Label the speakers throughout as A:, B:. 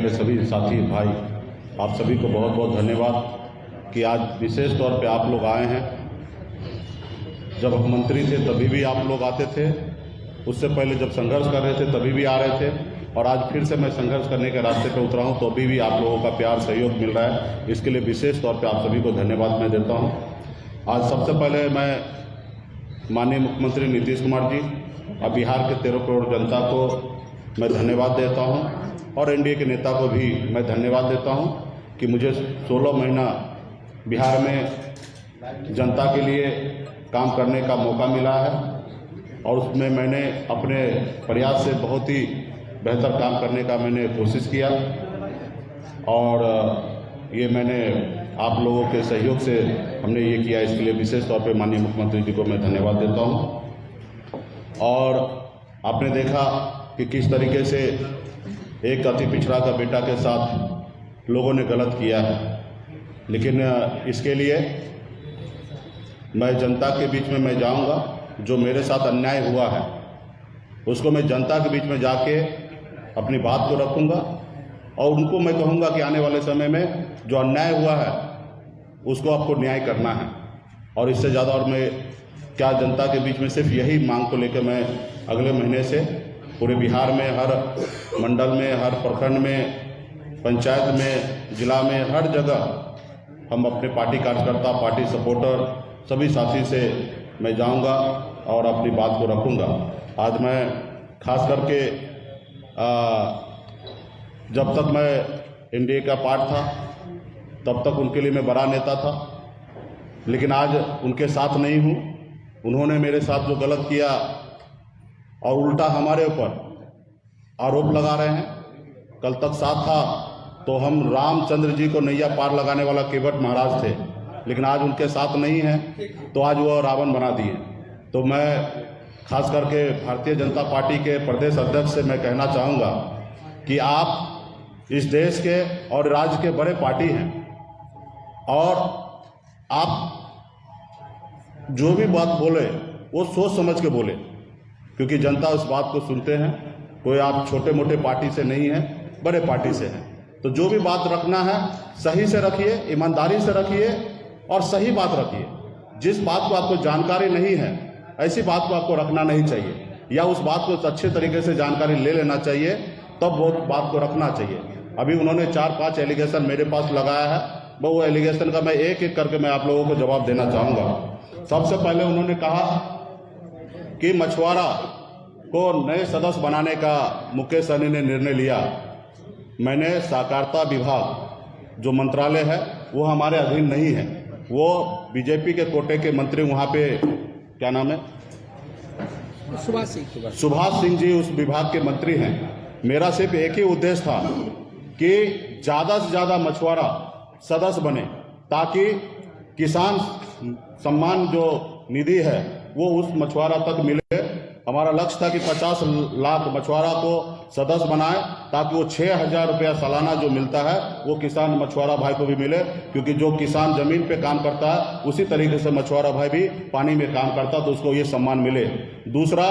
A: मेरे सभी साथी भाई, आप सभी को बहुत बहुत धन्यवाद कि आज विशेष तौर पे आप लोग आए हैं। जब हम मंत्री थे तभी भी आप लोग आते थे, उससे पहले जब संघर्ष कर रहे थे तभी भी आ रहे थे, और आज फिर से मैं संघर्ष करने के रास्ते पर उतरा हूँ तो अभी भी आप लोगों का प्यार सहयोग मिल रहा है। इसके लिए विशेष तौर पे आप सभी को धन्यवाद मैं देता हूँ। आज सबसे पहले मैं माननीय मुख्यमंत्री नीतीश कुमार जी और बिहार के 13 करोड़ जनता को मैं धन्यवाद देता हूँ, और एनडीए के नेता को भी मैं धन्यवाद देता हूँ कि मुझे 16 महीना बिहार में जनता के लिए काम करने का मौका मिला है, और उसमें मैंने अपने प्रयास से बहुत ही बेहतर काम करने का मैंने कोशिश किया, और ये मैंने आप लोगों के सहयोग से हमने ये किया। इसके लिए विशेष तौर पे माननीय मुख्यमंत्री जी को मैं धन्यवाद देता हूँ। और आपने देखा कि किस तरीके से एक अति पिछड़ा का बेटा के साथ लोगों ने गलत किया है, लेकिन इसके लिए मैं जनता के बीच में मैं जाऊंगा। जो मेरे साथ अन्याय हुआ है उसको मैं जनता के बीच में जाके अपनी बात को रखूंगा, और उनको मैं कहूंगा कि आने वाले समय में जो अन्याय हुआ है उसको आपको न्याय करना है। और इससे ज़्यादा और मैं क्या, जनता के बीच में सिर्फ यही मांग को लेकर मैं अगले महीने से पूरे बिहार में हर मंडल में, हर प्रखंड में, पंचायत में, जिला में, हर जगह हम अपने पार्टी कार्यकर्ता, पार्टी सपोर्टर सभी साथी से मैं जाऊंगा और अपनी बात को रखूंगा। आज मैं खास करके जब तक मैं एनडीए का पार्ट था तब तक उनके लिए मैं बड़ा नेता था, लेकिन आज उनके साथ नहीं हूँ। उन्होंने मेरे साथ जो गलत किया और उल्टा हमारे ऊपर आरोप लगा रहे हैं। कल तक साथ था तो हम रामचंद्र जी को नैया पार लगाने वाला केवट महाराज थे, लेकिन आज उनके साथ नहीं है तो आज वो रावण बना दिए। तो मैं खास करके भारतीय जनता पार्टी के प्रदेश अध्यक्ष से मैं कहना चाहूँगा कि आप इस देश के और राज्य के बड़े पार्टी हैं, और आप जो भी बात बोले वो सोच समझ के बोले, क्योंकि जनता उस बात को सुनते हैं। कोई आप छोटे मोटे पार्टी से नहीं है, बड़े पार्टी से हैं। तो जो भी बात रखना है सही से रखिए, ईमानदारी से रखिए और सही बात रखिए। जिस बात को आपको जानकारी नहीं है ऐसी बात को आपको रखना नहीं चाहिए, या उस बात को अच्छे तरीके से जानकारी ले लेना चाहिए, तब वो बात को रखना चाहिए। अभी उन्होंने 4-5 एलिगेशन मेरे पास लगाया है, वो एलिगेशन का मैं एक एक करके मैं आप लोगों को जवाब देना चाहूँगा। सबसे पहले उन्होंने कहा कि मछुआरा को नए सदस्य बनाने का मुकेश सहनी ने निर्णय लिया। मैंने सहकारिता विभाग जो मंत्रालय है वो हमारे अधीन नहीं है, वो बीजेपी के कोटे के मंत्री वहाँ पे क्या नाम है, सुभाष सिंह जी उस विभाग के मंत्री हैं। मेरा सिर्फ एक ही उद्देश्य था कि ज़्यादा से ज़्यादा मछुआरा सदस्य बने, ताकि किसान सम्मान जो निधि है वो उस मछुआरा तक मिले। हमारा लक्ष्य था कि 50 लाख मछुआरा को सदस्य बनाए, ताकि वो 6,000 रुपया सालाना जो मिलता है वो किसान मछुआरा भाई को भी मिले, क्योंकि जो किसान जमीन पे काम करता है उसी तरीके से मछुआरा भाई भी पानी में काम करता है, तो उसको ये सम्मान मिले। दूसरा,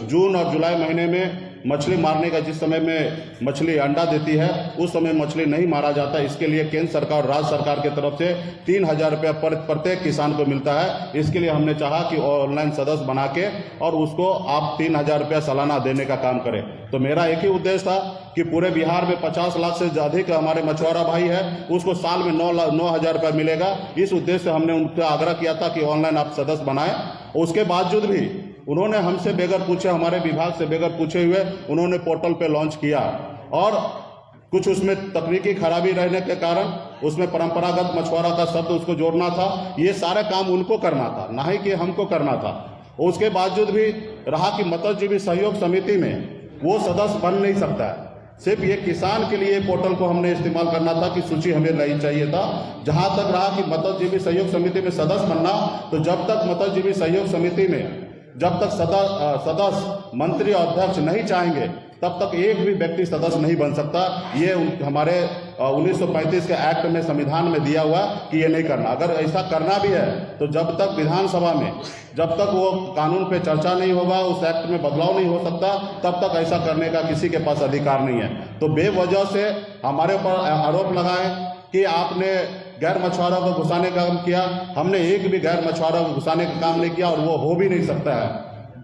A: जून और जुलाई महीने में मछली मारने का, जिस समय में मछली अंडा देती है उस समय मछली नहीं मारा जाता। इसके लिए केंद्र सरकार और राज्य सरकार की तरफ से 3,000 रुपया प्रत्येक किसान को मिलता है। इसके लिए हमने चाहा कि ऑनलाइन सदस्य बना के और उसको आप 3,000 रुपया सालाना देने का काम करें। तो मेरा एक ही उद्देश्य था कि पूरे बिहार में 50 लाख से अधिक हमारे मछुआरा भाई है, उसको साल में 9,000 रुपया मिलेगा। इस उद्देश्य से हमने उनका आग्रह किया था कि ऑनलाइन आप सदस्य बनाएं। उसके बावजूद भी उन्होंने हमसे बेगर पूछे, हमारे विभाग से बेगर पूछे हुए उन्होंने पोर्टल पे लॉन्च किया, और कुछ उसमें तकनीकी खराबी रहने के कारण उसमें परंपरागत मछुआरा का शब्द उसको जोड़ना था। ये सारा काम उनको करना था, ना ही कि हमको करना था। उसके बावजूद भी रहा कि मत्स्यजीवी सहयोग समिति में वो सदस्य बन नहीं सकता है। सिर्फ ये किसान के लिए पोर्टल को हमने इस्तेमाल करना था कि सूची हमें नहीं चाहिए था। जहां तक रहा कि मत्स्यजीवी सहयोग समिति में सदस्य बनना, तो जब तक मत्स्यजीवी सहयोग समिति में जब तक सदस्य मंत्री और अध्यक्ष नहीं चाहेंगे तब तक एक भी व्यक्ति सदस्य नहीं बन सकता। ये हमारे 1935 के एक्ट में, संविधान में दिया हुआ कि ये नहीं करना। अगर ऐसा करना भी है तो जब तक विधानसभा में, जब तक वो कानून पे चर्चा नहीं होगा, उस एक्ट में बदलाव नहीं हो सकता, तब तक ऐसा करने का किसी के पास अधिकार नहीं है। तो बेवजह से हमारे ऊपर आरोप लगाए कि आपने गैर मछुआरों को घुसाने का काम किया। हमने एक भी गैर मछुआरों को घुसाने का काम नहीं किया और वो हो भी नहीं सकता है।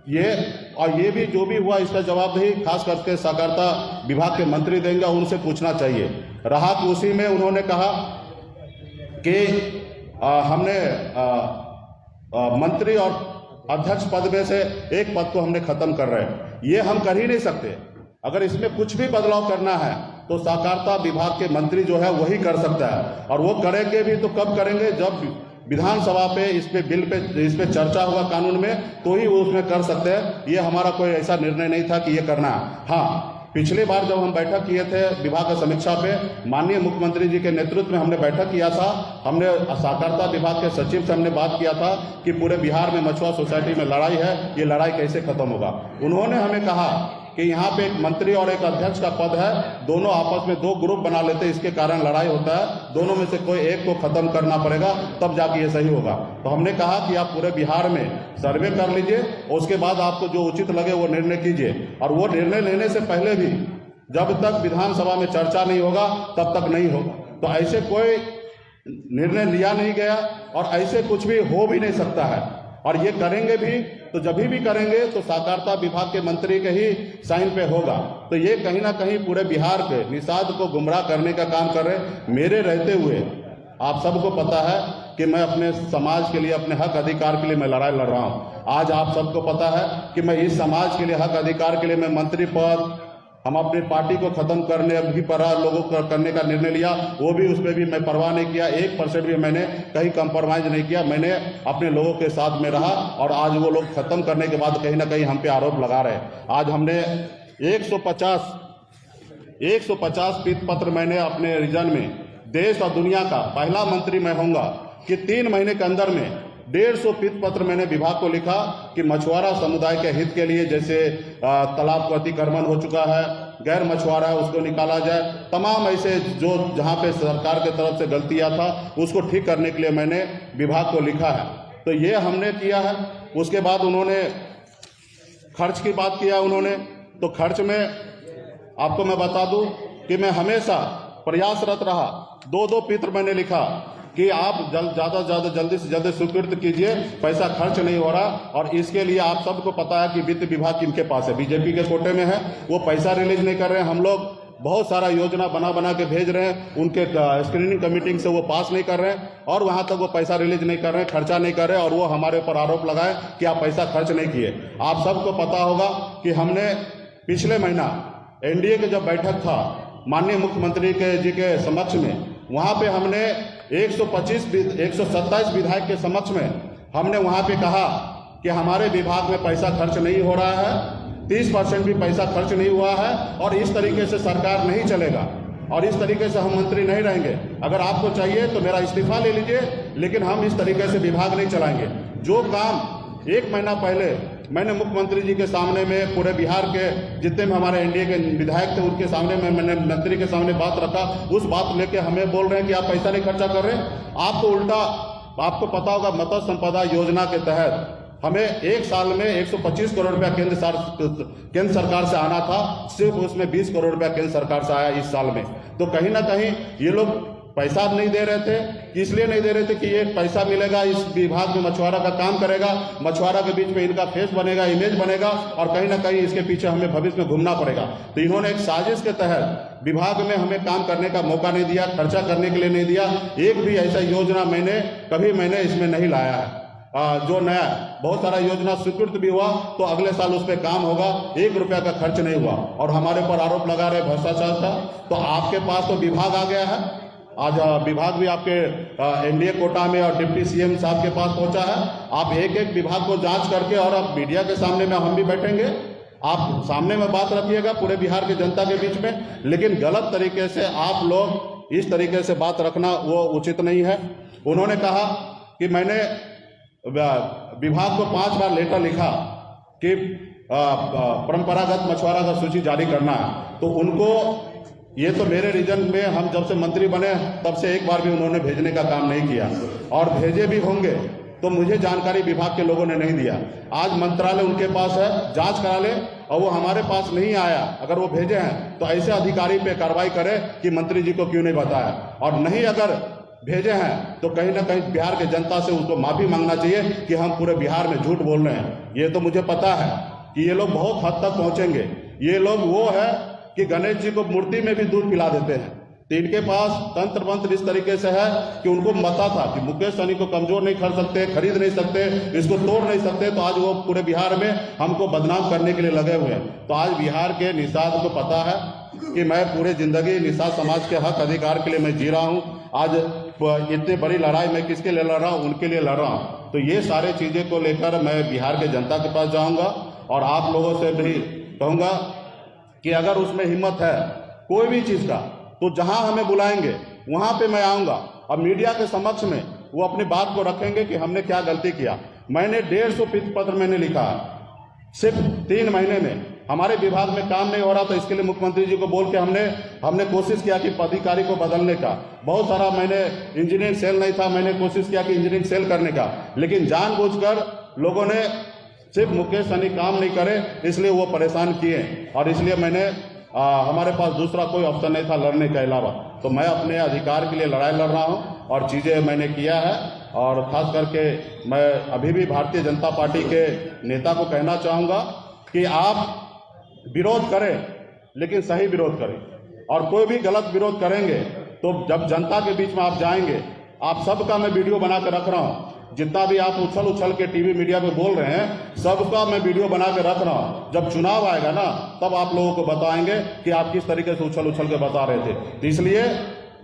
A: ये भी जो भी हुआ इसका जवाबदेही खास करके सहकारिता विभाग के मंत्री देंगे, उनसे पूछना चाहिए। रहा उसी में उन्होंने कहा कि हमने मंत्री और अध्यक्ष पद में से एक पद को हमने खत्म कर रहे हैं। ये हम कर ही नहीं सकते। अगर इसमें कुछ भी बदलाव करना है तो सहकारिता विभाग के मंत्री जो है वही कर सकता है, और वो करेंगे भी तो कब करेंगे, जब विधानसभा पे इस पे चर्चा होगा कानून में, तो ही वो उसमें कर सकते हैं। ये हमारा कोई ऐसा निर्णय नहीं था कि ये करना है। हाँ, पिछली बार जब हम बैठक किए थे विभाग की समीक्षा पे, माननीय मुख्यमंत्री जी के नेतृत्व में हमने बैठक किया था। हमने सहकारिता विभाग के सचिव से हमने बात किया था कि पूरे बिहार में मछुआ सोसाइटी में लड़ाई है, ये लड़ाई कैसे खत्म होगा। उन्होंने हमें कहा कि यहाँ पे एक मंत्री और एक अध्यक्ष का पद है, दोनों आपस में दो ग्रुप बना लेते, इसके कारण लड़ाई होता है, दोनों में से कोई एक को खत्म करना पड़ेगा, तब जाके ये सही होगा। तो हमने कहा कि आप पूरे बिहार में सर्वे कर लीजिए और उसके बाद आपको जो उचित लगे वो निर्णय कीजिए। और वो निर्णय लेने से पहले भी जब तक विधानसभा में चर्चा नहीं होगा तब तक नहीं होगा। तो ऐसे कोई निर्णय लिया नहीं गया और ऐसे कुछ भी हो भी नहीं सकता है। और ये करेंगे भी तो जब भी करेंगे तो सहकारिता विभाग के मंत्री के ही साइन पे होगा। तो ये कहीं ना कहीं पूरे बिहार के निषाद को गुमराह करने का काम कर रहे। मेरे रहते हुए आप सबको पता है कि मैं अपने समाज के लिए, अपने हक अधिकार के लिए मैं लड़ाई लड़ रहा हूँ। आज आप सबको पता है कि मैं इस समाज के लिए, हक अधिकार के लिए मैं मंत्री पद, हम अपनी पार्टी को खत्म करने भी पर लोगों को करने का निर्णय लिया, वो भी उस पर भी मैं परवाह नहीं किया। 1% भी मैंने कहीं कंप्रोमाइज नहीं किया। मैंने अपने लोगों के साथ में रहा और आज वो लोग खत्म करने के बाद कहीं ना कहीं हम पे आरोप लगा रहे हैं। आज हमने 150 पीत पत्र मैंने अपने रीजन में, देश और दुनिया का पहला मंत्री मैं होऊंगा कि 3 महीने के अंदर में 150 पीत पत्र मैंने विभाग को लिखा कि मछुआरा समुदाय के हित के लिए, जैसे तालाब को अतिक्रमण हो चुका है, गैर मछुआरा है उसको निकाला जाए, तमाम ऐसे जो जहां पे सरकार की तरफ से गलतियां था उसको ठीक करने के लिए मैंने विभाग को लिखा है। तो ये हमने किया है। उसके बाद उन्होंने खर्च की बात किया उन्होंने, तो खर्च में आपको मैं बता दूं कि मैं हमेशा प्रयासरत रहा। 2 पत्र मैंने लिखा कि आप जल्दी से जल्दी स्वीकृत कीजिए, पैसा खर्च नहीं हो रहा। और इसके लिए आप सबको पता है कि वित्त विभाग किनके पास है, बीजेपी के कोटे में है, वो पैसा रिलीज नहीं कर रहे हैं। हम लोग बहुत सारा योजना बना के भेज रहे हैं, उनके स्क्रीनिंग कमेटी से वो पास नहीं कर रहे हैं और वहां तक वो पैसा रिलीज नहीं कर रहे हैं, खर्चा नहीं कर रहे, और वो हमारे ऊपर आरोप लगाए कि आप पैसा खर्च नहीं किए। आप सबको पता होगा कि हमने पिछले महीना एनडीए के जब बैठक था माननीय मुख्यमंत्री जी के समक्ष में, वहां पे हमने 127 विधायक के समक्ष में हमने वहां पे कहा कि हमारे विभाग में पैसा खर्च नहीं हो रहा है, 30% भी पैसा खर्च नहीं हुआ है और इस तरीके से सरकार नहीं चलेगा और इस तरीके से हम मंत्री नहीं रहेंगे। अगर आपको चाहिए तो मेरा इस्तीफा ले लीजिए, लेकिन हम इस तरीके से विभाग नहीं चलाएंगे। जो काम 1 महीना पहले मैंने मुख्यमंत्री जी के सामने में, पूरे बिहार के जितने भी हमारे एनडीए के विधायक थे उनके सामने में मैंने मंत्री के सामने बात रखा, उस बात लेके हमें बोल रहे हैं कि आप पैसा नहीं खर्चा कर रहे हैं। आपको उल्टा, आपको पता होगा मत्स्य संपदा योजना के तहत हमें 1 साल में 125 करोड़ रुपया केंद्र सरकार से आना था, सिर्फ उसमें 20 करोड़ रुपया केंद्र सरकार से आया इस साल में। तो कहीं ना कहीं ये लोग पैसा नहीं दे रहे थे, इसलिए नहीं दे रहे थे कि ये पैसा मिलेगा, इस विभाग में मछुआरा का काम करेगा, मछुआरा के बीच में इनका फेस बनेगा, इमेज बनेगा और कहीं ना कहीं इसके पीछे हमें भविष्य में घूमना पड़ेगा। तो इन्होंने एक साजिश के तहत विभाग में हमें काम करने का मौका नहीं दिया, खर्चा करने के लिए नहीं दिया। एक भी ऐसा योजना कभी मैंने इसमें नहीं लाया है। जो नया बहुत सारा योजना स्वीकृत भी हुआ तो अगले साल उस पर काम होगा, 1 रुपया का खर्च नहीं हुआ और हमारे पर आरोप लगा रहे भ्रष्टाचार का। तो आपके पास तो विभाग आ गया है, आज विभाग भी आपके एनडीए कोटा में और डिप्टी सीएम साहब के पास पहुंचा है। आप एक एक विभाग को जांच करके, और अब मीडिया के सामने में हम भी बैठेंगे, आप सामने में बात रखिएगा पूरे बिहार की जनता के बीच में, लेकिन गलत तरीके से आप लोग इस तरीके से बात रखना वो उचित नहीं है। उन्होंने कहा कि मैंने विभाग को 5 बार लेटर लिखा कि परंपरागत मछुआरा का सूची जारी करना है, तो उनको ये तो मेरे रीजन में हम जब से मंत्री बने तब से एक बार भी उन्होंने भेजने का काम नहीं किया, और भेजे भी होंगे तो मुझे जानकारी विभाग के लोगों ने नहीं दिया। आज मंत्रालय उनके पास है, जांच करा ले, और वो हमारे पास नहीं आया। अगर वो भेजे हैं तो ऐसे अधिकारी पे कार्रवाई करे कि मंत्री जी को क्यों नहीं बताया, और नहीं अगर भेजे हैं तो कहीं ना कहीं बिहार के जनता से उसको माफी मांगना चाहिए कि हम पूरे बिहार में झूठ बोल रहे हैं। ये तो मुझे पता है कि ये लोग बहुत हद तक पहुंचेंगे। ये लोग वो है कि गणेश जी को मूर्ति में भी दूध पिला देते हैं। तो इनके पास तंत्र मंत्र इस तरीके से है कि उनको पता था कि मुकेश सहनी को कमजोर नहीं कर सकते, खरीद नहीं सकते, इसको तोड़ नहीं सकते, तो आज वो पूरे बिहार में हमको बदनाम करने के लिए लगे हुए हैं। तो आज बिहार के निषाद को पता है कि मैं पूरे जिंदगी निषाद समाज के हक अधिकार के लिए मैं जी रहा हूँ। आज इतनी बड़ी लड़ाई मैं किसके लिए लड़ रहा हूँ? उनके लिए लड़ रहा हूँ। तो ये सारे चीजें को लेकर मैं बिहार के जनता के पास जाऊंगा और आप लोगों से भी कहूंगा कि अगर उसमें हिम्मत है कोई भी चीज का, तो जहां हमें बुलाएंगे वहां पे मैं आऊंगा और मीडिया के समक्ष में वो अपनी बात को रखेंगे कि हमने क्या गलती किया। मैंने 150 पत्र मैंने लिखा सिर्फ 3 महीने में। हमारे विभाग में काम नहीं हो रहा, तो इसके लिए मुख्यमंत्री जी को बोल के हमने कोशिश किया कि पदाधिकारी को बदलने का। बहुत सारा मैंने इंजीनियरिंग सेल नहीं था, मैंने कोशिश किया कि इंजीनियरिंग सेल करने का, लेकिन जानबूझकर लोगों ने सिर्फ मुकेश सहनी काम नहीं करे इसलिए वो परेशान किए, और इसलिए मैंने हमारे पास दूसरा कोई ऑप्शन नहीं था लड़ने के अलावा। तो मैं अपने अधिकार के लिए लड़ाई लड़ रहा हूँ और चीज़ें मैंने किया है। और खास करके मैं अभी भी भारतीय जनता पार्टी के नेता को कहना चाहूँगा कि आप विरोध करें, लेकिन सही विरोध करें, और कोई भी गलत विरोध करेंगे तो जब जनता के बीच में आप जाएंगे, आप सबका मैं वीडियो बना के रख रहा हूँ, जितना भी आप उछल के टीवी मीडिया पे बोल रहे हैं सबका मैं वीडियो बना के रख रहा हूँ। जब चुनाव आएगा ना तब आप लोगों को बताएंगे कि आप किस तरीके से उछल के बता रहे थे। तो इसलिए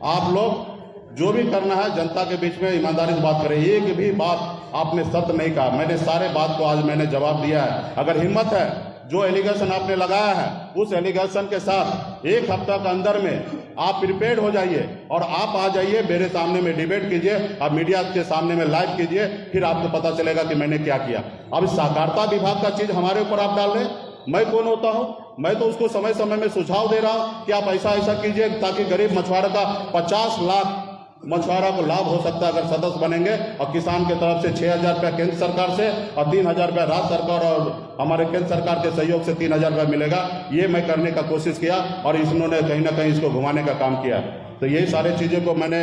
A: आप लोग जो भी करना है जनता के बीच में ईमानदारी से बात करें। एक भी बात आपने सत्य नहीं कहा, मैंने सारे बात को आज मैंने जवाब दिया है। अगर हिम्मत है, जो एलिगेशन आपने लगाया है उस एलिगेशन के साथ 1 हफ्ता के अंदर में आप प्रिपेयर्ड हो जाइए और आप आ जाइए, मेरे सामने में डिबेट कीजिए, आप मीडिया के सामने में लाइव कीजिए, फिर आपको पता चलेगा कि मैंने क्या किया। अब सहकारिता विभाग का चीज हमारे ऊपर आप डाल रहे, मैं कौन होता हूं? मैं तो उसको समय समय में सुझाव दे रहा हूं कि आप ऐसा कीजिए ताकि गरीब मछुआरा का 50 लाख मछुआरा को लाभ हो सकता है अगर सदस्य बनेंगे, और किसान की तरफ से 6,000 रुपया केंद्र सरकार से और 3,000 रुपया राज्य सरकार और हमारे केंद्र सरकार के सहयोग से 3,000 रुपया मिलेगा। ये मैं करने का कोशिश किया और इन्होंने कहीं ना कहीं इसको घुमाने का काम किया। तो यही सारी चीज़ों को मैंने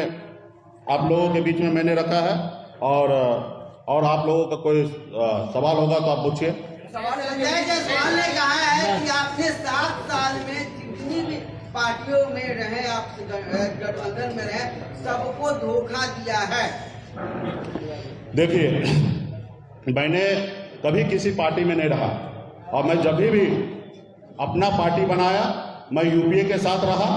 A: आप लोगों के बीच में मैंने रखा है। और आप लोगों का कोई सवाल होगा तो आप पूछिए।
B: संजय जायसवाल ने कहा है कि आपने 7 साल में जितनी भी पार्टियों में रहे, आप गठबंधन में रहे, सबको धोखा दिया है।
A: देखिए, मैंने कभी किसी पार्टी में नहीं रहा, और मैं जब भी अपना पार्टी बनाया मैं यूपीए के साथ रहा,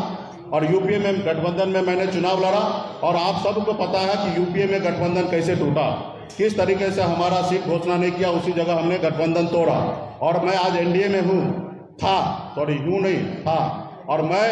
A: और यूपीए में गठबंधन में मैंने चुनाव लड़ा। और आप सबको पता है कि यूपीए में गठबंधन कैसे टूटा, किस तरीके से हमारा सीट घोषणा नहीं किया, उसी जगह हमने गठबंधन तोड़ा। और मैं आज एनडीए में हूँ था, और मैं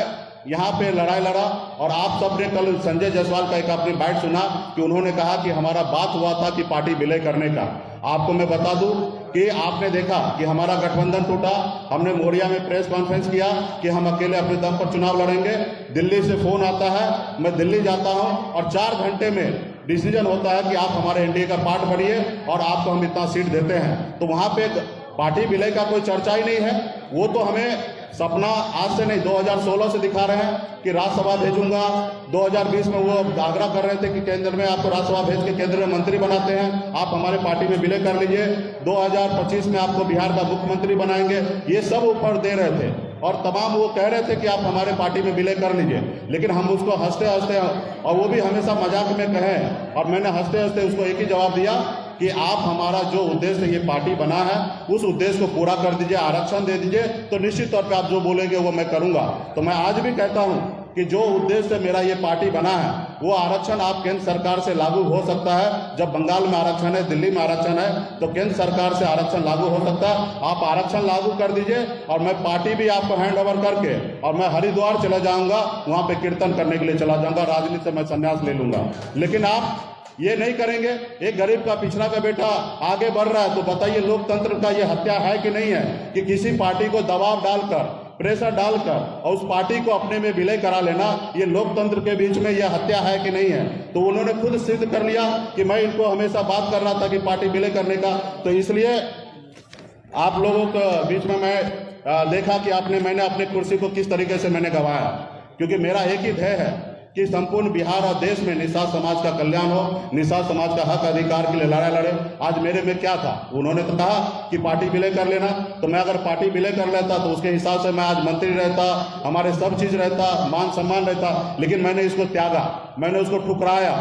A: यहाँ पे लड़ाई लड़ा। और आप सबने कल संजय जायसवाल का एक अपनी बाइट सुना कि उन्होंने कहा कि हमारा बात हुआ था कि पार्टी विलय करने का। आपको मैं बता दूं कि आपने देखा कि हमारा गठबंधन टूटा, हमने मोरिया में प्रेस कॉन्फ्रेंस किया कि हम अकेले अपने दम पर चुनाव लड़ेंगे। दिल्ली से फोन आता है, मैं दिल्ली जाता हूँ और 4 घंटे में डिसीजन होता है कि आप हमारे एनडीए का पार्ट बनिए और आपको हम इतना सीट देते हैं। तो वहाँ पे पार्टी विलय का कोई चर्चा ही नहीं है। वो तो हमें सपना आज से नहीं 2016 से दिखा रहे हैं कि राज्यसभा भेजूंगा। 2020 में वो आग्रह कर रहे थे कि केंद्र में आपको राज्यसभा भेज के केंद्र में मंत्री बनाते हैं, आप हमारे पार्टी में विलय कर लीजिए। 2025 में आपको बिहार का मुख्यमंत्री बनाएंगे, ये सब ऊपर दे रहे थे। और तमाम वो कह रहे थे कि आप हमारे पार्टी में विलय कर लीजिए, लेकिन हम उसको हंसते हंसते, और वो भी हमेशा मजाक में कहें, और मैंने हंसते हंसते उसको एक ही जवाब दिया कि आप हमारा जो उद्देश्य ये पार्टी बना है उस उद्देश्य को पूरा कर दीजिए, आरक्षण दे दीजिए, तो निश्चित तौर पे आप जो बोलेंगे वो मैं करूंगा। तो मैं आज भी कहता हूं कि जो उद्देश्य से मेरा ये पार्टी बना है वो आरक्षण आप केंद्र सरकार से लागू हो सकता है। जब बंगाल में आरक्षण है, दिल्ली में आरक्षण है, तो केंद्र सरकार से आरक्षण लागू हो सकता है। आप आरक्षण लागू कर दीजिए और मैं पार्टी भी आपको हैंड ओवर करके और मैं हरिद्वार चला जाऊंगा, वहां पे कीर्तन करने के लिए चला जाऊंगा, राजनीति से मैं संन्यास ले लूंगा। लेकिन आप ये नहीं करेंगे। एक गरीब का पिछड़ा का बेटा आगे बढ़ रहा है, तो बताइए लोकतंत्र का ये हत्या है कि नहीं है कि किसी पार्टी को दबाव डालकर प्रेशर डालकर और उस पार्टी को अपने में विलय करा लेना, ये लोकतंत्र के बीच में यह हत्या है कि नहीं है। तो उन्होंने खुद सिद्ध कर लिया कि मैं इनको हमेशा बात कर रहा था कि पार्टी विलय करने का। तो इसलिए आप लोगों के बीच में मैं देखा कि मैंने अपने कुर्सी को किस तरीके से मैंने गंवाया, क्योंकि मेरा एक ही ध्येय है कि संपूर्ण बिहार और देश में निषाद समाज का कल्याण हो, निषाद समाज का हक अधिकार के लिए लड़ाई लड़े। आज मेरे में क्या था, उन्होंने तो कहा कि पार्टी विलय कर लेना, तो मैं अगर पार्टी विलय कर लेता तो उसके हिसाब से मैं आज मंत्री रहता, हमारे सब चीज रहता, मान सम्मान रहता, लेकिन मैंने इसको त्यागा, मैंने उसको ठुकराया।